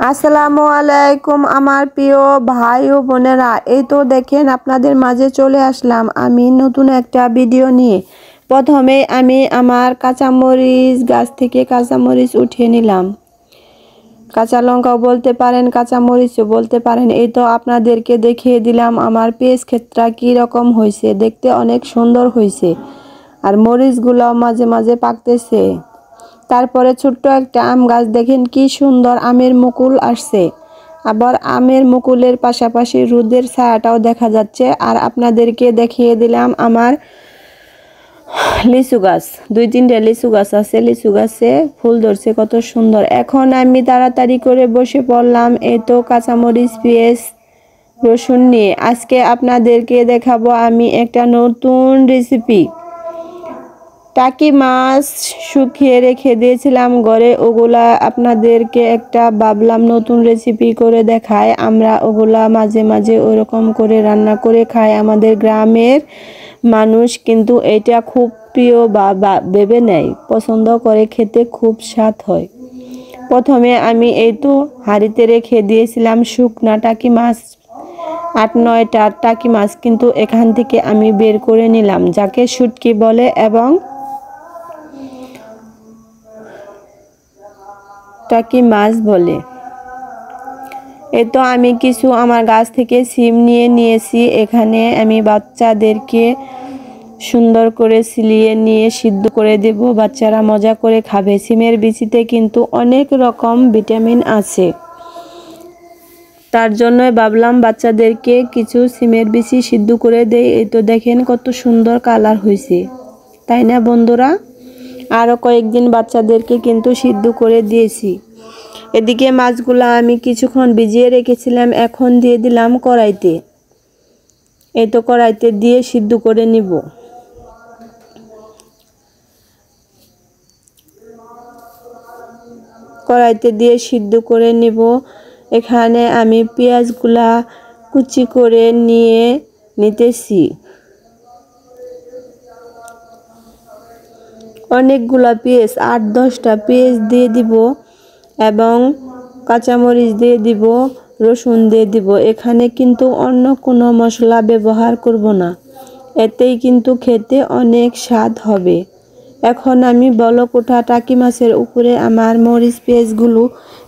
আসসালামু আলাইকুম আমার প্রিয় ভাই ও বোনেরা, এই তো দেখেন আপনাদের মাঝে চলে আসলাম আমি নতুন একটা ভিডিও নিয়ে। প্রথমে আমি আমার কাঁচামরিচ গাছ থেকে কাঁচামরিচ উঠিয়ে নিলাম। কাঁচা লঙ্কাও বলতে পারেন, কাঁচামরিচও বলতে পারেন। এই তো আপনাদেরকে দেখিয়ে দিলাম আমার পেঁয়াজ ক্ষেতটা কী রকম হয়েছে, দেখতে অনেক সুন্দর হয়েছে। আর মরিচগুলো মাঝে মাঝে পাকতেছে। তারপরে ছোট্ট একটা আম গাছ, দেখেন কি সুন্দর আমের মুকুল আসছে। আবার আমের মুকুলের পাশাপাশি রোদের ছায়াটাও দেখা যাচ্ছে। আর আপনাদেরকে দেখিয়ে দিলাম আমার লিচু গাছ, 2-3টা লিচু গাছ আছে। লিচু গাছে ফুল ধরছে কত সুন্দর। এখন আমি তাড়াতাড়ি করে বসে পড়লাম এই তো কাঁচামরিচ, পেঁয়াজ, রসুন নিয়ে। আজকে আপনাদেরকে দেখাবো আমি একটা নতুন রেসিপি। টাকি মাছ শুকিয়ে রেখে দিয়েছিলাম ঘরে, ওগুলা আপনাদেরকে একটা ভাবলাম নতুন রেসিপি করে দেখায়। আমরা ওগুলা মাঝে মাঝে ওরকম করে রান্না করে খাই। আমাদের গ্রামের মানুষ কিন্তু এটা খুব প্রিয় বা ভেবে নেয়, পছন্দ করে, খেতে খুব স্বাদ হয়। প্রথমে আমি এই তো হাঁড়িতে রেখে দিয়েছিলাম শুকনা টাকি মাছ, 8-9টা টাকি মাছ কিন্তু এখান থেকে আমি বের করে নিলাম, যাকে শুটকি বলে এবং টাকি মাছ বলে। এই তো আমি কিছু আমার গাছ থেকে সিম নিয়ে নিয়েছি। এখানে আমি বাচ্চাদেরকে সুন্দর করে ছিলিয়ে নিয়ে সিদ্ধ করে দেব, বাচ্চারা মজা করে খাবে। সিমের বিচিতে কিন্তু অনেক রকম ভিটামিন আছে, তার জন্য ভাবলাম বাচ্চাদেরকে কিছু সিমের বিচি সিদ্ধ করে দেই। এই তো দেখেন কত সুন্দর কালার হয়েছে, তাই না বন্ধুরা? আরও কয়েকদিন বাচ্চাদেরকে কিন্তু সিদ্ধ করে দিয়েছি। এদিকে মাছগুলো আমি কিছুক্ষণ ভিজিয়ে রেখেছিলাম, এখন দিয়ে দিলাম কড়াইতে। এই তো কড়াইতে দিয়ে সিদ্ধ করে নিব। কড়াইতে দিয়ে সিদ্ধ করে নিব। এখানে আমি পেঁয়াজগুলা কুচি করে নিয়ে নিতেছি। অনেকগুলা পেঁয়াজ, 8-10টা পেঁয়াজ দিয়ে দিব এবং কাঁচামরিচ দিয়ে দিব, রসুন দিয়ে দিব। এখানে কিন্তু অন্য কোনো মশলা ব্যবহার করব না, এতেই কিন্তু খেতে অনেক স্বাদ হবে। এখন আমি বলক ওঠা টাকি মাছের উপরে আমার মরিচ পেঁয়াজগুলো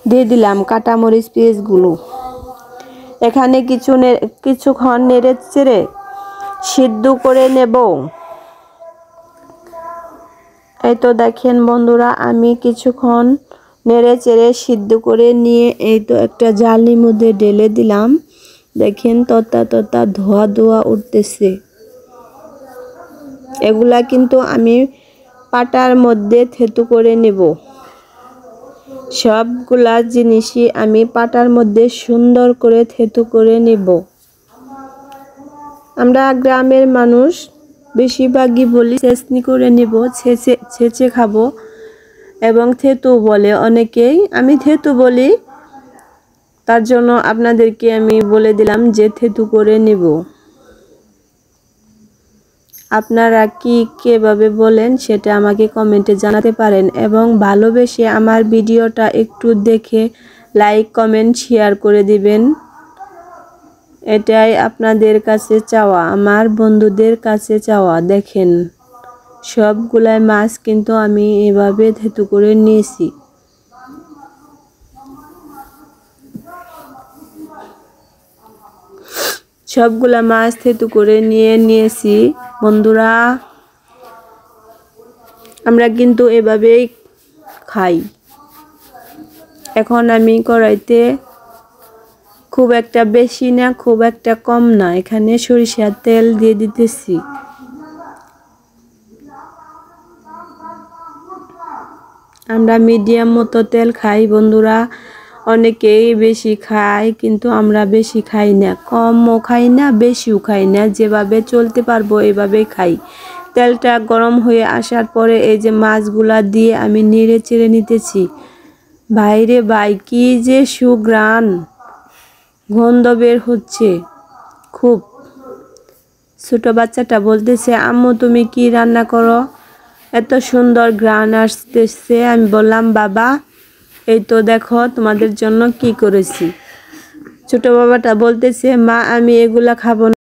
দিয়ে দিলাম, কাটা মরিচ পেঁয়াজগুলো। এখানে কিছুক্ষণ নেড়ে চেড়ে সিদ্ধ করে নেব। এই তো দেখেন বন্ধুরা, আমি কিছুক্ষণ নেড়ে চেড়ে সিদ্ধ করে নিয়ে এই তো একটা জালির মধ্যে ঢেলে দিলাম। দেখেন ততা ততা ধোয়া ধোয়া উঠতেছে। এগুলা কিন্তু আমি পাটার মধ্যে থেতু করে নেব। সবগুলা জিনিসই আমি পাটার মধ্যে সুন্দর করে থেতু করে নেব। আমরা গ্রামের মানুষ বেশিরভাগই বলি ছেঁচনি করে নেব, ছেঁচে খাবো, এবং থেতু বলে অনেকেই। আমি থেতু বলি, তার জন্য আপনাদেরকে আমি বলে দিলাম যে থেতু করে নেব। আপনারা কিভাবে বলেন সেটা আমাকে কমেন্টে জানাতে পারেন, এবং ভালোবেসে আমার ভিডিওটা একটু দেখে লাইক, কমেন্ট, শেয়ার করে দিবেন। এটাই আপনাদের কাছে চাওয়া, আমার বন্ধুদের কাছে চাওয়া। দেখেন সবগুলাই মাছ কিন্তু আমি এভাবে থেতু করে নিয়েছি। সবগুলা মাছ থেতু করে নিয়েছি বন্ধুরা। আমরা কিন্তু এভাবেই খাই। এখন আমি কড়াইতে খুব একটা বেশি না, খুব একটা কম না, এখানে সরিষার তেল দিয়ে দিতেছি। আমরা মিডিয়াম মতো তেল খাই বন্ধুরা। অনেকেই বেশি খায়, কিন্তু আমরা বেশি খাই না, কমও খাই না, বেশিও খাই না। যেভাবে চলতে পারবো এভাবেই খাই। তেলটা গরম হয়ে আসার পরে এই যে মাছগুলা দিয়ে আমি নেড়ে চেড়ে নিতেছি। বাইরে ভাই কি যে সুঘ্রাণ, গন্ধ বের হচ্ছে খুব। ছোট বাচ্চাটা বলতেছে, আম্মু তুমি কি রান্না করো, এত সুন্দর ঘ্রাণ আসতেছে। আমি বললাম, বাবা এই তো দেখো তোমাদের জন্য কি করেছি। ছোট বাবাটা বলতেছে, মা আমি এগুলা খাবো না।